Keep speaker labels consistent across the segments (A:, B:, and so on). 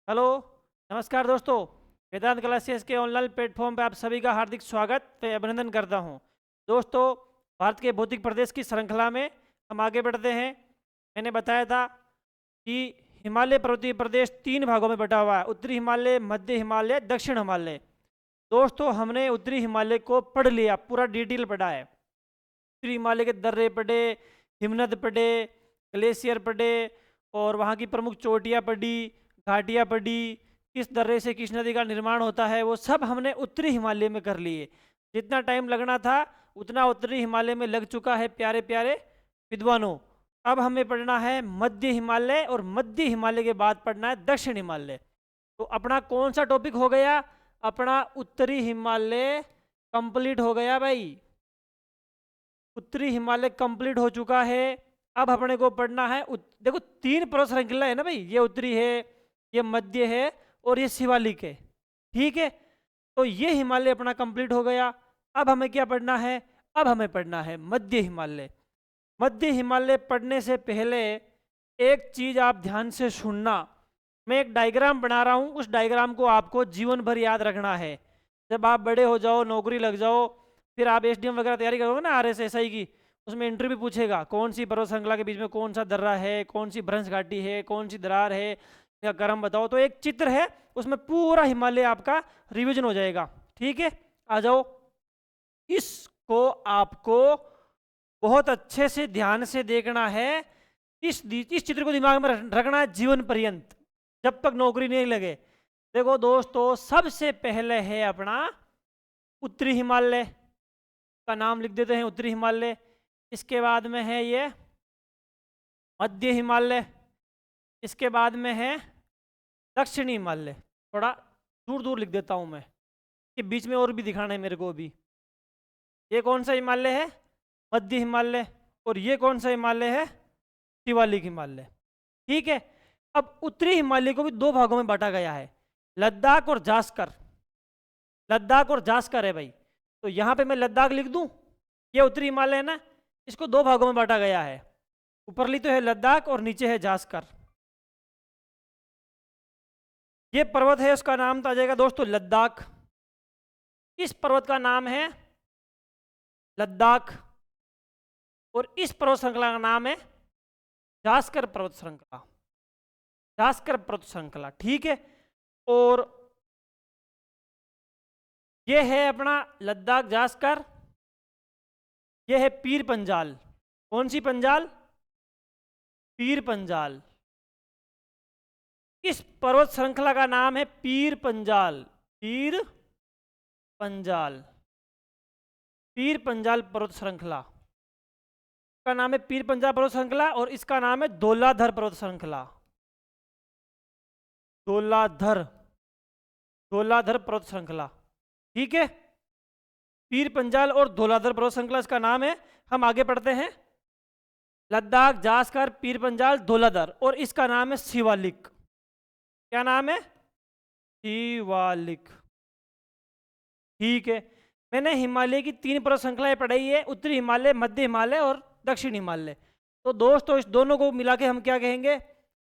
A: Hello. नमस्कार दोस्तों। वेदांत classes के ऑनलाइन प्लेटफॉर्म पर आप सभी का हार्दिक स्वागत व अभिनंदन करता हूं। दोस्तों, भारत के भौतिक प्रदेश की श्रृंखला में हम आगे बढ़ते हैं। मैंने बताया था कि हिमालय पर्वतीय प्रदेश 3 भागों में बटा हुआ है: उत्तरी हिमालय, मध्य हिमालय, दक्षिण हिमालय। दोस्तों, हमने उत्तरी हिमालय को पढ़ लिया, पूरा डिटेल पढ़ा है। उत्तरी हिमालय के दर्रे पढ़े, हिमनद पढ़े, ग्लेशियर पढ़े, और वहाँ की प्रमुख चोटियाँ पढ़ी, घाटियाँ पढ़ी, किस दर्रे से किस नदी का निर्माण होता है, वो सब हमने उत्तरी हिमालय में कर लिए। जितना टाइम लगना था उतना उत्तरी हिमालय में लग चुका है प्यारे प्यारे विद्वानों। अब हमें पढ़ना है मध्य हिमालय, और मध्य हिमालय के बाद पढ़ना है दक्षिण हिमालय। तो अपना कौन सा टॉपिक हो गया? अपना उत्तरी हिमालय कंप्लीट हो गया भाई। उत्तरी हिमालय कंप्लीट हो चुका है। अब अपने को पढ़ना है देखो, 3 पर्वत श्रृंखला है ना भाई, ये उत्तरी है, ये मध्य है, और ये शिवालिक है। ठीक है, तो ये हिमालय अपना कंप्लीट हो गया। अब हमें क्या पढ़ना है? अब हमें पढ़ना है मध्य हिमालय। मध्य हिमालय पढ़ने से पहले एक चीज आप ध्यान से सुनना। मैं एक डायग्राम बना रहा हूं, उस डायग्राम को आपको जीवन भर याद रखना है। जब आप बड़े हो जाओ, नौकरी लग जाओ, फिर आप एसडीएम वगैरह तैयारी करोगे ना, आरएसएसआई की, उसमें इंटरव्यू पूछेगा कौन सी पर्वत श्रृंखला के बीच में कौन सा दर्रा है, कौन सी भ्रंश घाटी है, कौन सी दरार है, या गर्म बताओ। तो एक चित्र है, उसमें पूरा हिमालय आपका रिवीजन हो जाएगा। ठीक है, आ जाओ। इसको आपको बहुत अच्छे से ध्यान से देखना है। इस चित्र को दिमाग में रखना है जीवन पर्यंत, जब तक नौकरी नहीं लगे। देखो दोस्तों, सबसे पहले है अपना उत्तरी हिमालय, का नाम लिख देते हैं उत्तरी हिमालय। इसके बाद में है ये मध्य हिमालय। इसके बाद में है दक्षिणी हिमालय। थोड़ा दूर दूर लिख देता हूं मैं, कि बीच में और भी दिखाना है मेरे को अभी। ये कौन सा हिमालय है? मध्य हिमालय। और ये कौन सा हिमालय है? शिवालिक हिमालय। ठीक है, अब उत्तरी हिमालय को भी 2 भागों में बांटा गया है, लद्दाख और जास्कर। लद्दाख और जास्कर है भाई। तो यहां पे मैं लद्दाख लिख दूं, ये उत्तरी हिमालय है ना, इसको 2 भागों में बांटा गया है। ऊपरली तो है लद्दाख और नीचे है जास्कर। ये पर्वत है, उसका नाम तो आ जाएगा दोस्तों लद्दाख। इस पर्वत का नाम है लद्दाख, और इस पर्वत श्रृंखला का नाम है जास्कर पर्वत श्रृंखला। जास्कर पर्वत श्रृंखला, ठीक है। और ये है अपना लद्दाख जास्कर। ये है पीर पंजाल। कौन सी पंजाल? पीर पंजाल। इस पर्वत श्रृंखला का नाम है पीर पंजाल। पीर पंजाल, पीर पंजाल पर्वत श्रृंखला का नाम है पीर पंजाल पर्वत श्रृंखला, और इसका नाम है धौलाधर पर्वत श्रृंखला। धौलाधर, धौलाधर पर्वत श्रृंखला। ठीक है, पीर पंजाल और धौलाधर पर्वत श्रृंखला इसका नाम है। हम आगे पढ़ते हैं। लद्दाख, जास्कर, पीर पंजाल, धौलाधर, और इसका नाम है शिवालिक। क्या नाम है? शिवालिक। ठीक है, मैंने हिमालय की 3 पर्वत श्रृंखलाएं पढ़ाई है: उत्तरी हिमालय, मध्य हिमालय और दक्षिण हिमालय। तो दोस्तों, इस दोनों को मिला के हम क्या कहेंगे?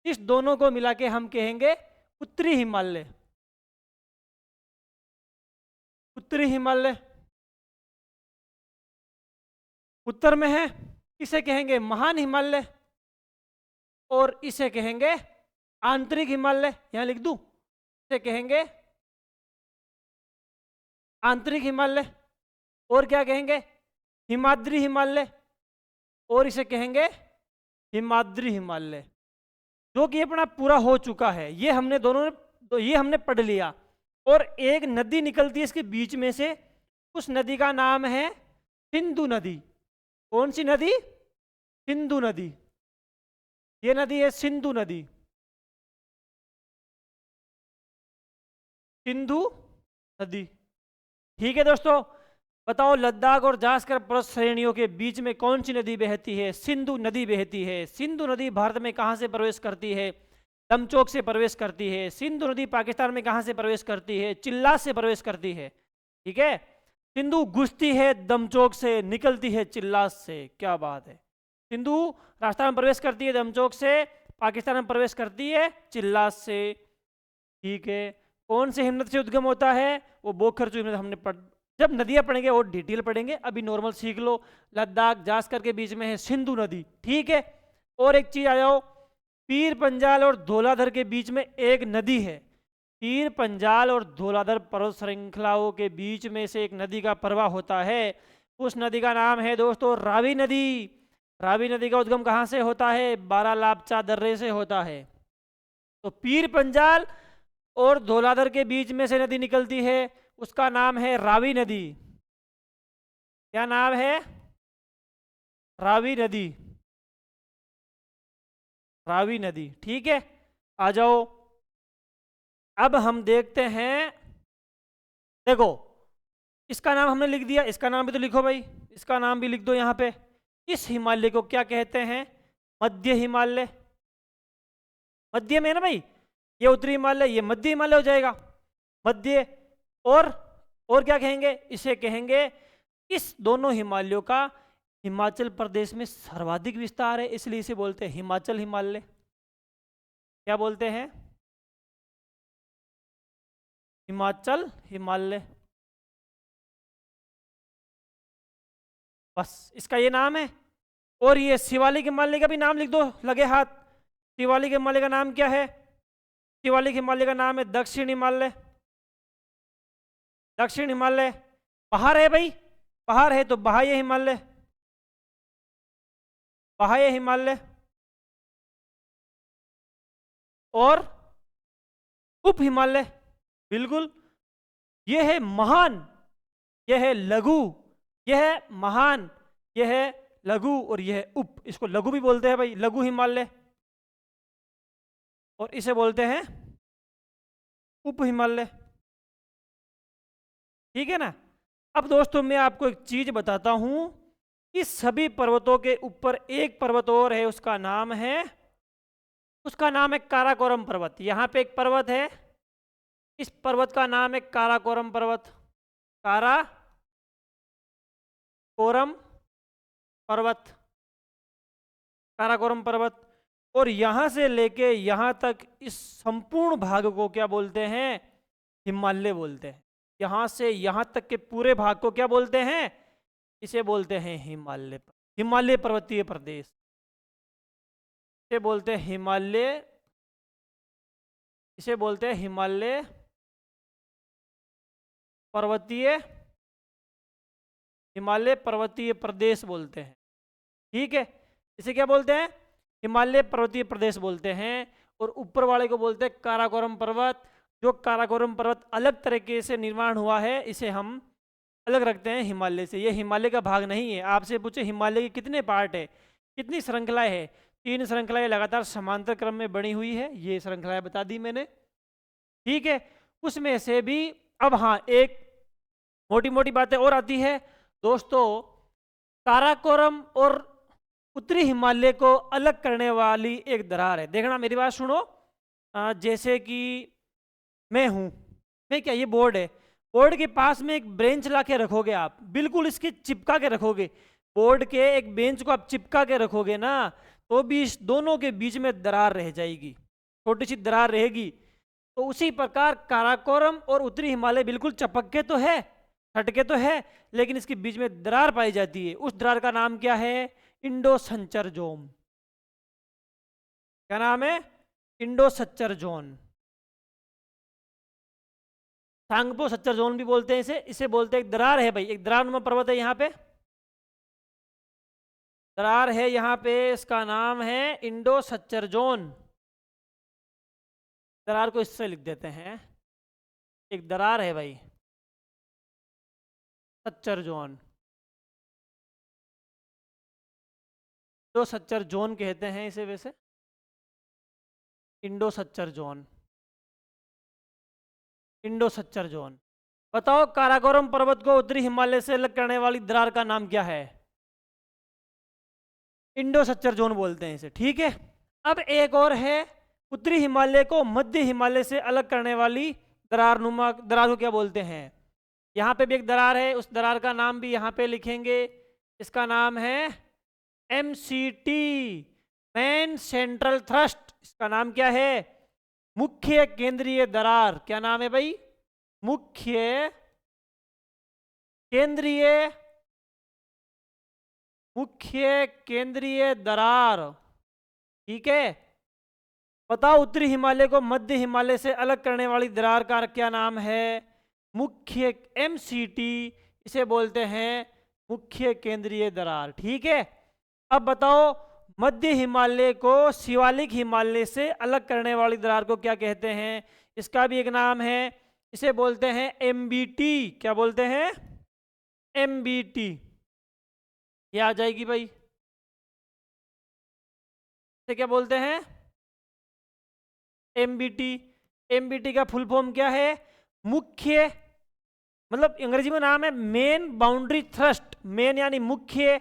A: इस दोनों को मिला के हम कहेंगे उत्तरी हिमालय। उत्तरी हिमालय उत्तर में है, इसे कहेंगे महान हिमालय, और इसे कहेंगे आंतरिक हिमालय। यहां लिख दूं, इसे कहेंगे आंतरिक हिमालय। और क्या कहेंगे? हिमाद्री हिमालय, और इसे कहेंगे हिमाद्री हिमालय। जो कि अपना पूरा हो चुका है, ये हमने दोनों, तो ये हमने पढ़ लिया। और एक नदी निकलती है इसके बीच में से, उस नदी का नाम है सिंधु नदी। कौन सी नदी? सिंधु नदी। ये नदी है सिंधु नदी। सिंधु नदी। ठीक है दोस्तों, बताओ लद्दाख और जास्कर पर्वत श्रेणियों के बीच में कौन सी नदी बहती है? सिंधु नदी बहती है। सिंधु नदी भारत में कहां से प्रवेश करती है? दमचोक से प्रवेश करती है। सिंधु नदी पाकिस्तान में कहां से प्रवेश करती है? चिल्लास से प्रवेश करती है। ठीक है, सिंधु घुसती है दमचोक से, निकलती है चिल्लास से। क्या बात है! सिंधु राजस्थान में प्रवेश करती है दमचोक से, पाकिस्तान में प्रवेश करती है चिल्लास से। ठीक है। कौन से हिमनद से उद्गम होता है? वो बोखर हिमनद हमने जब नदियां पढ़ेंगे और डिटेल पढ़ेंगे, अभी नॉर्मल सीख लो। लद्दाख जास्कर के बीच में है सिंधु नदी, ठीक है। और एक चीज आ जाओ, पीर पंजाल और धौलाधर के बीच में एक नदी है। पीर पंजाल और धौलाधर पर्वत श्रृंखलाओं के बीच में से एक नदी का प्रवाह होता है। उस नदी का नाम है दोस्तों रावी नदी। रावी नदी का उद्गम कहाँ से होता है? बारालापचा दर्रे से होता है। तो पीर पंजाल और धौलाधर के बीच में से नदी निकलती है, उसका नाम है रावी नदी। क्या नाम है? रावी नदी। रावी नदी, ठीक है। आ जाओ, अब हम देखते हैं। देखो, इसका नाम हमने लिख दिया, इसका नाम भी तो लिखो भाई, इसका नाम भी लिख दो यहाँ पे। इस हिमालय को क्या कहते हैं? मध्य हिमालय। मध्य में है ना भाई, ये उत्तरी हिमालय, ये मध्य हिमालय हो जाएगा, मध्य। और क्या कहेंगे? इसे कहेंगे, इस दोनों हिमालयों का हिमाचल प्रदेश में सर्वाधिक विस्तार है, इसलिए इसे बोलते हैं हिमाचल हिमालय। क्या बोलते हैं? हिमाचल हिमालय। बस इसका ये नाम है। और ये शिवालिक हिमालय का भी नाम लिख दो लगे हाथ। शिवालिक हिमालय का नाम क्या है? शिवालिक हिमालय का नाम है दक्षिण हिमालय। दक्षिण हिमालय पहाड़ है भाई, पहाड़ है तो बाह्य हिमालय। बाह्य हिमालय। और उप हिमालय, बिल्कुल। यह है महान, यह है लघु, यह है महान, यह है लघु, और यह है उप। इसको लघु भी बोलते हैं भाई, लघु हिमालय। और इसे बोलते हैं उप हिमालय, ठीक है ना। अब दोस्तों मैं आपको एक चीज बताता हूं कि सभी पर्वतों के ऊपर एक पर्वत और है, उसका नाम है काराकोरम पर्वत। यहाँ पे एक पर्वत है, इस पर्वत का नाम है काराकोरम पर्वत। काराकोरम पर्वत, काराकोरम पर्वत। और यहां से लेके यहां तक इस संपूर्ण भाग को क्या बोलते हैं? हिमालय बोलते हैं। यहां से यहां तक के पूरे भाग को क्या बोलते हैं? इसे बोलते हैं हिमालय। हिमालय पर्वतीय प्रदेश, इसे बोलते हैं हिमालय, इसे बोलते हैं हिमालय पर्वतीय, हिमालय पर्वतीय प्रदेश बोलते हैं, ठीक है। इसे क्या बोलते हैं? हिमालय पर्वतीय प्रदेश बोलते हैं। और ऊपर वाले को बोलते हैं काराकोरम पर्वत। जो काराकोरम पर्वत अलग तरीके से निर्माण हुआ है, इसे हम अलग रखते हैं हिमालय से। ये हिमालय का भाग नहीं है। आपसे पूछे हिमालय के कितने पार्ट है, कितनी श्रृंखलाएं है? 3 श्रृंखलाएं लगातार समांतर क्रम में बनी हुई है, ये श्रृंखलाएं बता दी मैंने, ठीक है। उसमें से भी अब हाँ, एक मोटी मोटी बातें और आती है दोस्तों। काराकोरम और उत्तरी हिमालय को अलग करने वाली एक दरार है। देखना मेरी बात सुनो। जैसे कि मैं क्या, ये बोर्ड है, बोर्ड के पास में एक बेंच ला के रखोगे आप, बिल्कुल इसके चिपका के रखोगे, बोर्ड के एक बेंच को आप चिपका के रखोगे ना, तो भी इस दोनों के बीच में दरार रह जाएगी, छोटी सी दरार रहेगी। तो उसी प्रकार काराकोरम और उत्तरी हिमालय बिल्कुल चपक के तो है, हटके तो है, लेकिन इसके बीच में दरार पाई जाती है। उस दरार का नाम क्या है? इंडो संचर जोन। क्या नाम है? इंडो संचर जोन। सांगपो सच्चर जोन भी बोलते हैं इसे बोलते हैं। एक दरार है भाई, एक दरार नुमा पर्वत है, यहाँ पे दरार है, यहाँ पे इसका नाम है इंडो सच्चर जोन। दरार को इससे लिख देते हैं, एक दरार है भाई, Sachar zone. Indo Sachar zone कहते हैं इसे वैसे, Indo Sachar zone, Indo Sachar zone. बताओ काराकोरम पर्वत को उत्तरी हिमालय से अलग करने वाली दरार का नाम क्या है? इंडो सच्चर जोन बोलते हैं इसे, ठीक है। अब एक और है, उत्तरी हिमालय को मध्य हिमालय से अलग करने वाली दरार को क्या बोलते हैं? यहाँ पे भी एक दरार है, उस दरार का नाम भी यहाँ पे लिखेंगे, इसका नाम है MCT, मेन सेंट्रल थ्रस्ट। इसका नाम क्या है? मुख्य केंद्रीय दरार क्या नाम है भाई? मुख्य केंद्रीय दरार। ठीक है, बताओ उत्तरी हिमालय को मध्य हिमालय से अलग करने वाली दरार का क्या नाम है? मुख्य MCT, इसे बोलते हैं मुख्य केंद्रीय दरार। ठीक है, अब बताओ मध्य हिमालय को शिवालिक हिमालय से अलग करने वाली दरार को क्या कहते हैं? इसका भी एक नाम है, इसे बोलते हैं MBT। क्या बोलते हैं? MBT। ये आ जाएगी भाई, इसे क्या बोलते हैं? MBT। MBT का फुल फॉर्म क्या है? मुख्य, मतलब अंग्रेजी में नाम है मेन बाउंड्री थ्रस्ट। मेन यानी मुख्य,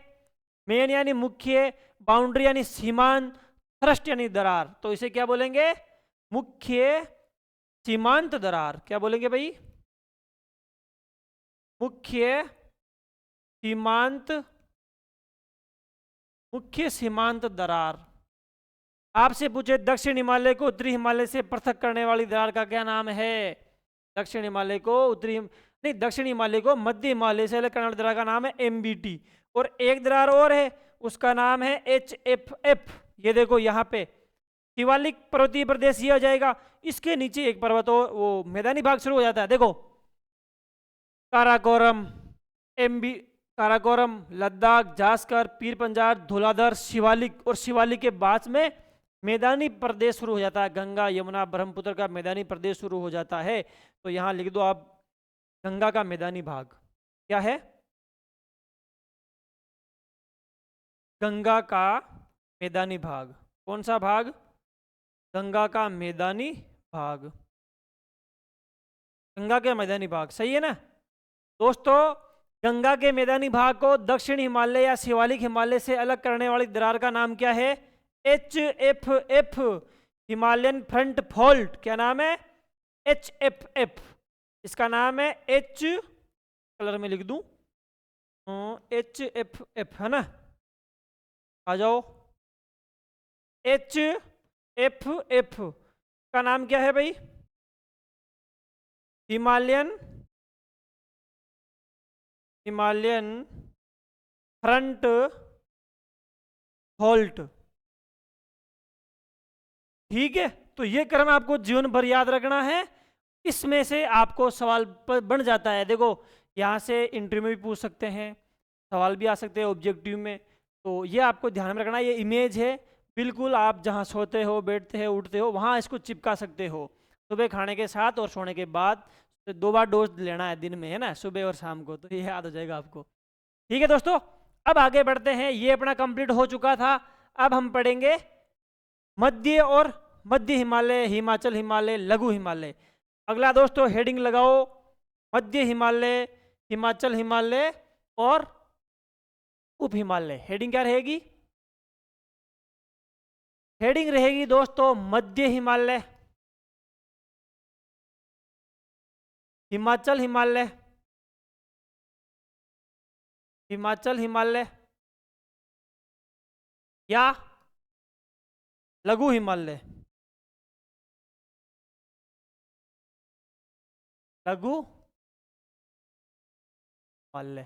A: मेन यानी मुख्य, बाउंड्री यानी सीमांत, थ्रस्ट यानी दरार। तो इसे क्या बोलेंगे? मुख्य सीमांत दरार। क्या बोलेंगे भाई? मुख्य सीमांत, मुख्य सीमांत दरार। आपसे पूछे दक्षिण हिमालय को उत्तरी हिमालय से पृथक करने वाली दरार का क्या नाम है? दक्षिण हिमालय को उत्तरी नहीं, दक्षिण हिमालय को मध्य हिमालय से अलग करने वाली दरार का नाम है MBT। और एक दरार और है, उसका नाम है HFF। ये देखो यहाँ पे शिवालिक पर्वतीय प्रदेश ये आ जाएगा, इसके नीचे एक पर्वत और वो मैदानी भाग शुरू हो जाता है। देखो काराकोरम, काराकोरम, लद्दाख, जास्कर, पीर पंजाब, धौलाधर, शिवालिक, और शिवालिक के बाद में मैदानी प्रदेश शुरू हो जाता है। गंगा यमुना ब्रह्मपुत्र का मैदानी प्रदेश शुरू हो जाता है। तो यहाँ लिख दो आप गंगा का मैदानी भाग क्या है? गंगा का मैदानी भाग। कौन सा भाग? गंगा का मैदानी भाग। गंगा के मैदानी भाग, सही है ना दोस्तों? गंगा के मैदानी भाग को दक्षिण हिमालय या शिवालिक हिमालय से अलग करने वाली दरार का नाम क्या है? HFF, Himalayan front fault. क्या नाम है? HFF। इसका नाम है H, कलर में लिख दूं HFF, है ना? आ जाओ, HFF का नाम क्या है भाई? Himalayan front fault. ठीक है, तो ये क्रम आपको जीवन भर याद रखना है। इसमें से आपको सवाल बन जाता है। देखो यहाँ से इंटरव्यू में भी पूछ सकते हैं, सवाल भी आ सकते हैं ऑब्जेक्टिव में। तो ये आपको ध्यान में रखना। ये इमेज है, बिल्कुल आप जहाँ सोते हो, बैठते हो, उठते हो, वहाँ इसको चिपका सकते हो। सुबह खाने के साथ और सोने के बाद। तो 2 बार डोज लेना है दिन में, है ना, सुबह और शाम को, तो ये याद हो जाएगा आपको। ठीक है दोस्तों, अब आगे बढ़ते हैं। ये अपना कंप्लीट हो चुका था। अब हम पढ़ेंगे मध्य और मध्य हिमालय, हिमाचल हिमालय, लघु हिमालय। अगला दोस्तों हेडिंग लगाओ, मध्य हिमालय, हिमाचल हिमालय और उप हिमालय। हेडिंग क्या रहेगी? हेडिंग रहेगी दोस्तों मध्य हिमालय, हिमाचल हिमालय, हिमाचल हिमालय या लघु हिमालय। लघु हिमालय,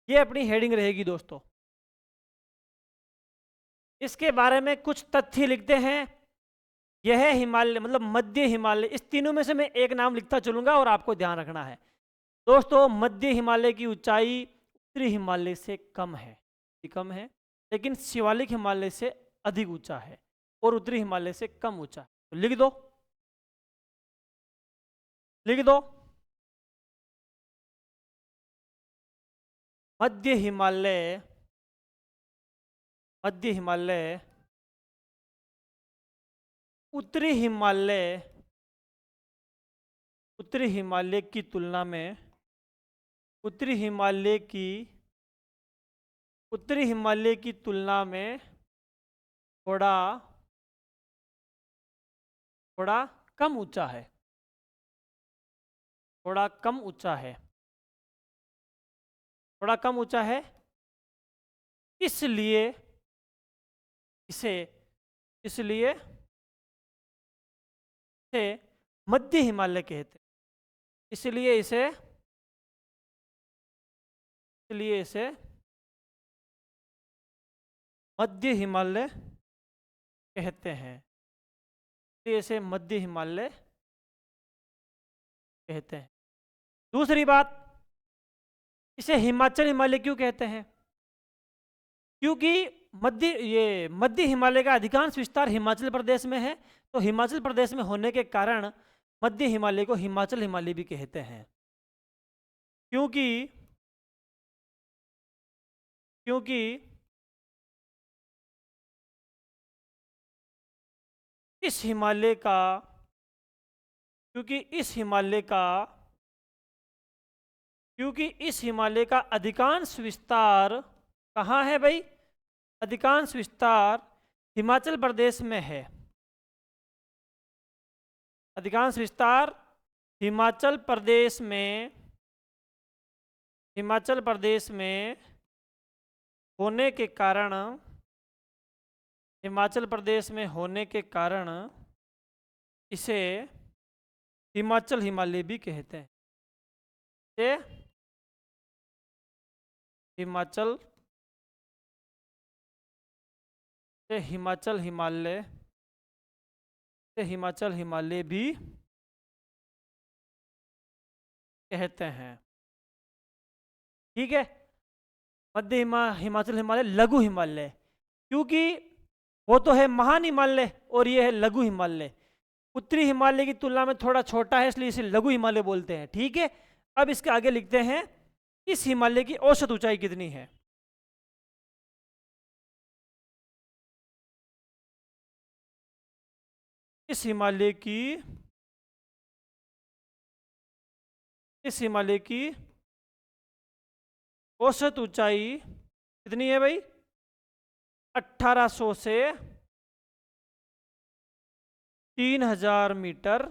A: ये अपनी हेडिंग रहेगी दोस्तों। इसके बारे में कुछ तथ्य लिखते हैं। यह हिमालय मतलब मध्य हिमालय, इस तीनों में से मैं एक नाम लिखता चलूंगा और आपको ध्यान रखना है दोस्तों। मध्य हिमालय की ऊंचाई उत्तरी हिमालय से कम है, लेकिन शिवालिक हिमालय से अधिक ऊंचा है और उत्तरी हिमालय से कम ऊंचा है। तो लिख दो, मध्य हिमालय, उत्तरी हिमालय की तुलना में, उत्तरी हिमालय की तुलना में थोड़ा कम ऊंचा है, थोड़ा कम ऊंचा है। इसलिए इसे मध्य हिमालय कहते हैं। इसलिए इसे मध्य हिमालय कहते हैं। इसलिए इसे मध्य हिमालय कहते हैं। दूसरी बात, इसे हिमाचल हिमालय क्यों कहते हैं? क्योंकि मध्य हिमालय का अधिकांश विस्तार हिमाचल प्रदेश में है, तो हिमाचल प्रदेश में होने के कारण मध्य हिमालय को हिमाचल हिमालय भी कहते हैं। क्योंकि क्योंकि इस हिमालय का क्योंकि इस हिमालय का अधिकांश विस्तार कहाँ है भाई? अधिकांश विस्तार हिमाचल प्रदेश में है। अधिकांश विस्तार हिमाचल प्रदेश में होने के कारण इसे हिमाचल हिमालय भी कहते हैं। इसे हिमाचल हिमालय भी कहते हैं। ठीक है। हिमाचल हिमालय लघु हिमालय, क्योंकि वो तो है महान हिमालय और ये है लघु हिमालय। उत्तरी हिमालय की तुलना में थोड़ा छोटा है, इसलिए इसे लघु हिमालय बोलते हैं। ठीक है। अब इसके आगे लिखते हैं, इस हिमालय की औसत ऊंचाई कितनी है? इस हिमालय की औसत ऊंचाई कितनी है भाई? 1800 से 3000 मीटर।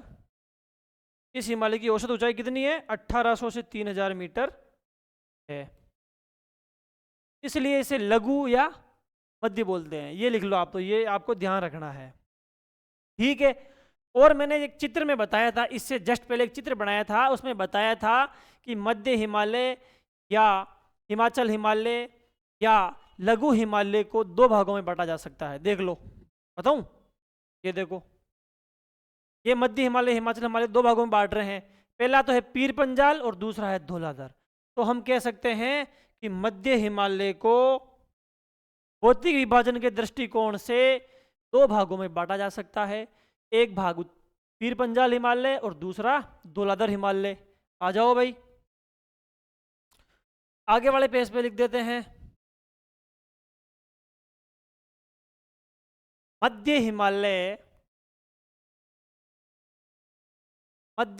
A: इस हिमालय की औसत ऊंचाई कितनी है? 1800 से 3000 मीटर है। इसलिए इसे लघु या मध्य बोलते हैं। ये लिख लो आप, तो ये आपको ध्यान रखना है। ठीक है। और मैंने एक चित्र में बताया था, इससे जस्ट पहले एक चित्र बनाया था, उसमें बताया था कि मध्य हिमालय या हिमाचल हिमालय या लघु हिमालय को दो भागों में बांटा जा सकता है। देख लो, बताऊं? ये देखो, ये मध्य हिमालय हिमाचल हिमालय दो भागों में बांट रहे हैं। पहला तो है पीर पंजाल और दूसरा है धौलाधर। तो हम कह सकते हैं कि मध्य हिमालय को भौतिक विभाजन के दृष्टिकोण से दो भागों में बांटा जा सकता है। एक भाग पीर पंजाल हिमालय और दूसरा धौलाधर हिमालय। आ जाओ भाई, आगे वाले पेज पे लिख देते हैं, मध्य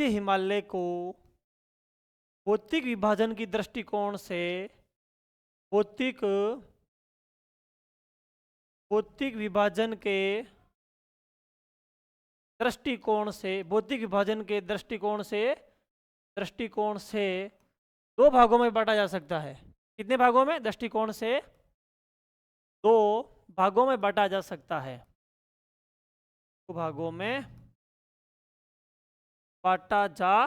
A: हिमालय को भौतिक विभाजन की दृष्टिकोण से भौतिक विभाजन के दृष्टिकोण से दो भागों में बांटा जा सकता है। कितने भागों में? दृष्टिकोण से दो भागों में बांटा जा सकता है। दो भागों में बांटा जा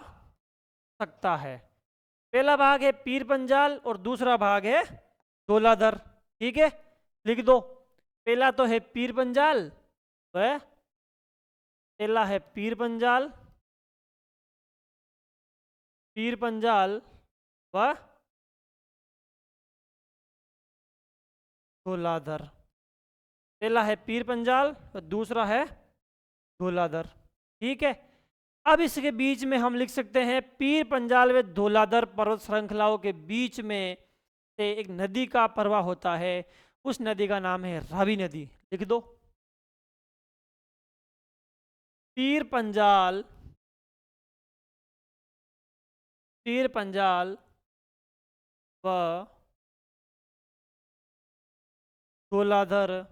A: सकता है। पहला भाग है पीर पंजाल और दूसरा भाग है धौलाधर। ठीक है, लिख दो। पहला तो है पीर पंजाल, तो है पहला है पीर पंजाल व धौलाधर। पहला है पीर पंजाल और दूसरा है धौलाधर। ठीक है। अब इसके बीच में हम लिख सकते हैं, पीर पंजाल व धौलाधर पर्वत श्रृंखलाओं के बीच में से एक नदी का प्रवाह होता है। उस नदी का नाम है रावी नदी। लिख दो, पीर पंजाल व धौलाधर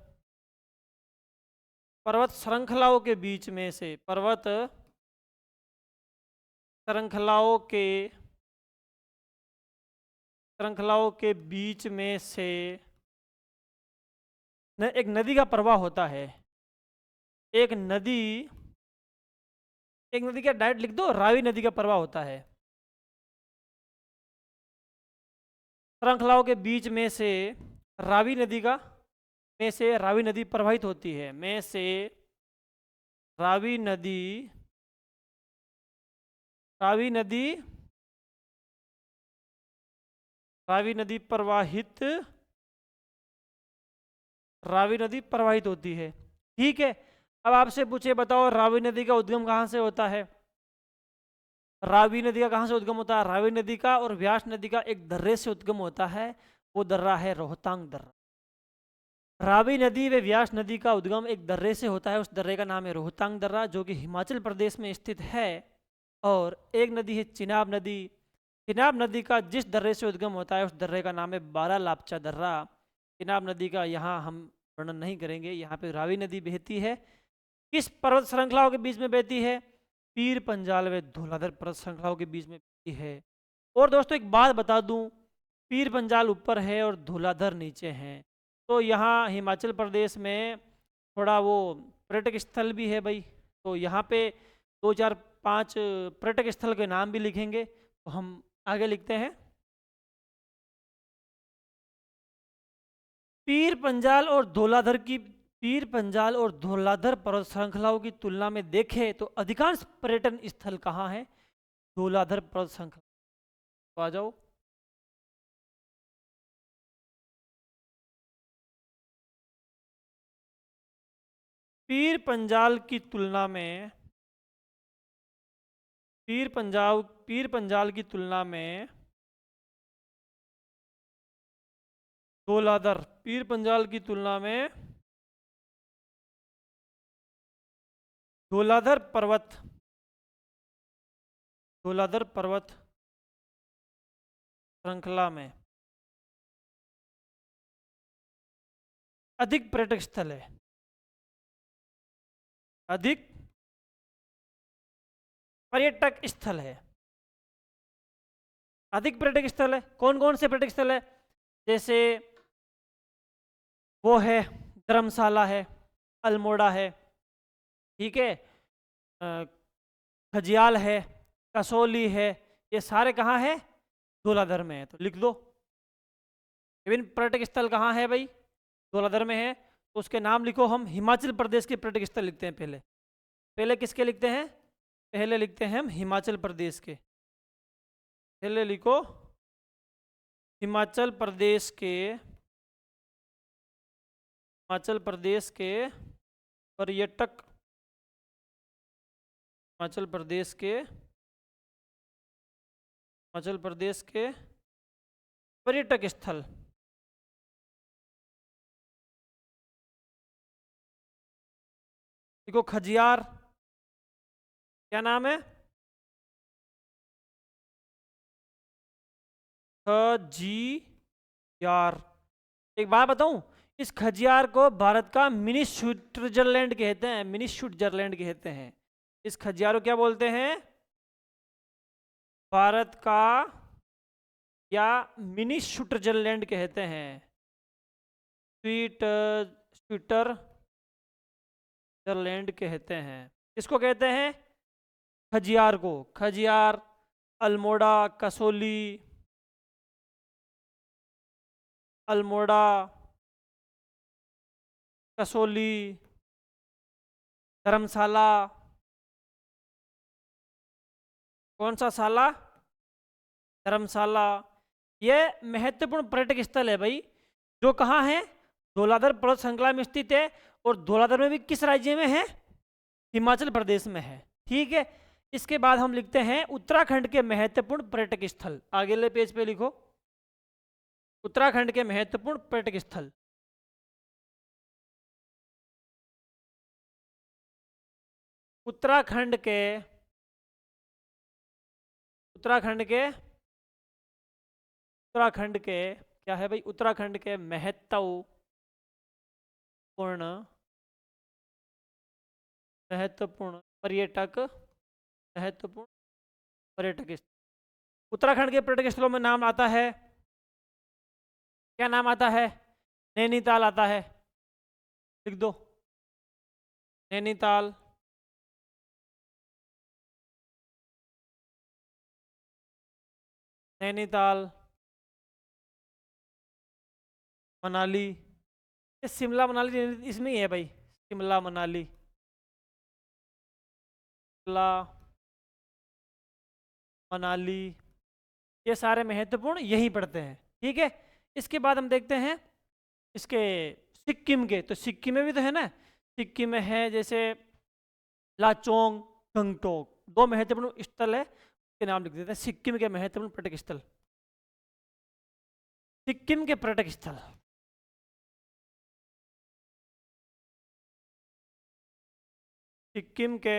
A: पर्वत श्रृंखलाओं के बीच में से श्रृंखलाओं के बीच में से एक नदी का प्रवाह होता है। एक नदी एक नदी का डायरेक्ट लिख दो, रावी नदी का प्रवाह होता है। श्रृंखलाओं के बीच में से रावी नदी का में से रावी नदी प्रवाहित होती है, में से रावी नदी रावी नदी रावी नदी प्रवाहित रावी नदी प्रवाहित होती है। ठीक है, अब आपसे पूछे बताओ रावी नदी का उद्गम कहाँ से होता है? रावी नदी का कहाँ से उद्गम होता है? रावी नदी का और व्यास नदी का एक दर्रे से उद्गम होता है, वो दर्रा है रोहतांग दर्रा। रावी नदी व व्यास नदी का उद्गम एक दर्रे से होता है, उस दर्रे का नाम है रोहतांग दर्रा, जो कि हिमाचल प्रदेश में स्थित है। और एक नदी है चिनाब नदी। चिनाब नदी का जिस दर्रे से उद्गम होता है उस दर्रे का नाम है बारालापचा दर्रा। चिनाब नदी का यहाँ हम वर्णन नहीं करेंगे। यहाँ पे रावी नदी बहती है, किस पर्वत श्रृंखलाओं के बीच में बहती है? पीर पंजाल व धौलाधर पर्वत श्रृंखलाओं के बीच में बहती है। और दोस्तों एक बात बता दूं, पीर पंजाल ऊपर है और धौलाधर नीचे हैं, तो यहाँ हिमाचल प्रदेश में थोड़ा वो पर्यटक स्थल भी है भाई। तो यहाँ पे 2 4 5 पर्यटक स्थल के नाम भी लिखेंगे, तो हम आगे लिखते हैं। पीर पंजाल और धौलाधर की पीर पंजाल और धौलाधर पर्वत श्रृंखलाओं की तुलना में देखें तो अधिकांश पर्यटन स्थल कहाँ है? धौलाधर पर्वत श्रृंखला। तो आ जाओ। पीर पंजाल की तुलना में पीर पंजाल की तुलना में धौलाधर पीर पंजाल की तुलना में धौलाधर पर्वत श्रृंखला में अधिक पर्यटक स्थल है। अधिक पर्यटक स्थल है। अधिक पर्यटक स्थल है। कौन कौन से पर्यटक स्थल है? जैसे वो है, धर्मशाला है, अल्मोड़ा है, ठीक है, खजियाल है, कसौली है, ये सारे कहाँ है? धौलाधर में है। तो लिख दो। विभिन्न पर्यटक स्थल कहाँ है भाई? धौलाधर में है। तो उसके नाम लिखो। हम हिमाचल प्रदेश के पर्यटक स्थल लिखते हैं पहले। पहले किसके लिखते हैं? पहले लिखते हैं हम हिमाचल प्रदेश के। पहले लिखो हिमाचल प्रदेश के पर्यटक पर्यटक स्थल। देखो खजियार, क्या नाम है? खजियार। एक बात बताऊं, इस खजियार को भारत का मिनी स्विट्जरलैंड कहते हैं। मिनी स्विट्जरलैंड कहते हैं। इस खजियार को क्या बोलते हैं? भारत का या मिनी स्विट्जरलैंड कहते हैं। स्विट्जरलैंड कहते हैं। इसको कहते हैं खजियार को। खजियार, अल्मोड़ा, कसौली, धर्मशाला। कौन सा शाला? धर्मशाला। ये महत्वपूर्ण पर्यटक स्थल है भाई, जो कहाँ है? धौलाधर पर्वत श्रृंखला में स्थित है। और धौलाधर में भी किस राज्य में है? हिमाचल प्रदेश में है। ठीक है, इसके बाद हम लिखते हैं उत्तराखंड के महत्वपूर्ण पर्यटक स्थल। आगे पेज पे लिखो उत्तराखंड के महत्वपूर्ण पर्यटक स्थल। उत्तराखंड के क्या है भाई? उत्तराखंड के महत्वपूर्ण पर्यटक स्थल। उत्तराखंड के पर्यटक स्थलों में नाम आता है, क्या नाम आता है? नैनीताल आता है। लिख दो नैनीताल, नैनीताल, मनाली, ये शिमला मनाली इसमें ही है भाई, शिमला मनाली, शिमला मनाली, ये सारे महत्वपूर्ण यहीं पड़ते हैं। ठीक है, इसके बाद हम देखते हैं इसके सिक्किम के। तो सिक्किम में भी तो है ना, सिक्किम में है जैसे लाचोंग, गंगटोक, दो महत्वपूर्ण स्थल है के नाम लिख देते हैं, सिक्किम के महत्वपूर्ण पर्यटक स्थल। सिक्किम के पर्यटक स्थल, सिक्किम के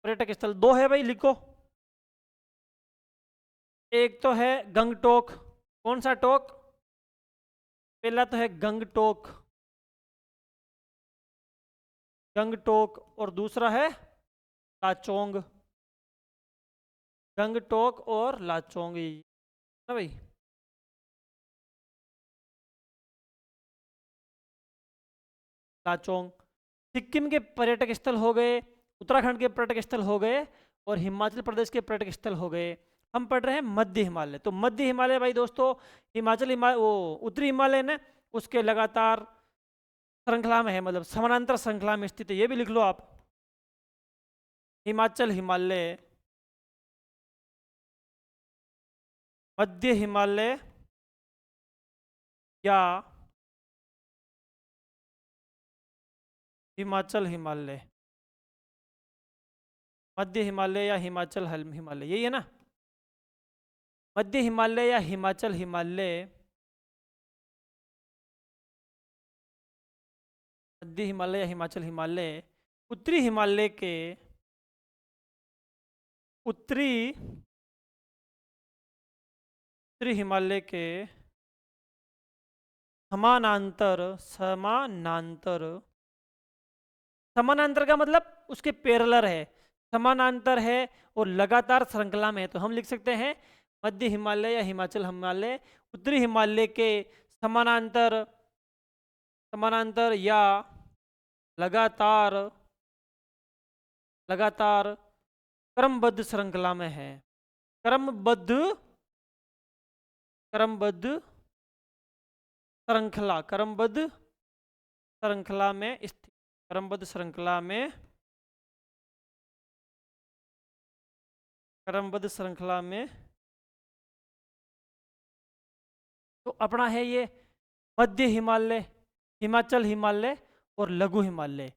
A: पर्यटक स्थल दो है भाई, लिखो। एक तो है गंगटोक, कौन सा टोक? पहला तो है गंगटोक, गंगटोक, और दूसरा है लाचोंग, गंगटोक और लाचोंग, ये ना भाई। लाचोंग सिक्किम के पर्यटक स्थल हो गए, उत्तराखंड के पर्यटक स्थल हो गए, और हिमाचल प्रदेश के पर्यटक स्थल हो गए। हम पढ़ रहे हैं मध्य हिमालय। तो मध्य हिमालय भाई दोस्तों, हिमाचल हिमालय, वो उत्तरी हिमालय ने उसके लगातार श्रृंखला में है, मतलब समानांतर श्रृंखला में स्थित है, ये भी लिख लो आप। हिमाचल हिमालय, मध्य हिमालय या हिमाचल हिमालय, मध्य हिमालय या हिमाचल हिमालय, यही है ना। मध्य हिमालय या हिमाचल हिमालय, मध्य हिमालय या हिमाचल हिमालय, उत्तरी हिमालय के, उत्तरी उत्तरी हिमालय के समानांतर, समानांतर, समानांतर का मतलब उसके पैरेलल है, समानांतर है और लगातार श्रृंखला में है। तो हम लिख सकते हैं मध्य हिमालय या हिमाचल हिमालय उत्तरी हिमालय के समानांतर, समानांतर या लगातार, लगातार क्रमबद्ध श्रृंखला में है, क्रमबद्ध, क्रमबद्ध श्रृंखला, क्रमबद्ध श्रृंखला में स्थित, क्रमबद्ध श्रृंखला में, क्रमबद्ध श्रृंखला में। तो अपना है ये मध्य हिमालय, हिमाचल हिमालय और लघु हिमालय।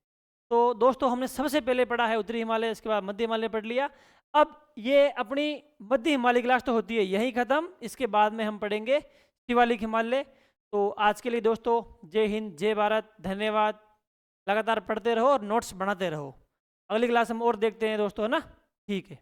A: तो दोस्तों हमने सबसे पहले पढ़ा है उत्तरी हिमालय, इसके बाद मध्य हिमालय पढ़ लिया। अब ये अपनी मध्य हिमालय क्लास तो होती है यहीं ख़त्म, इसके बाद में हम पढ़ेंगे शिवालिक हिमालय। तो आज के लिए दोस्तों जय हिंद, जय भारत, धन्यवाद। लगातार पढ़ते रहो और नोट्स बनाते रहो। अगली क्लास हम और देखते हैं दोस्तों, है ना। ठीक है।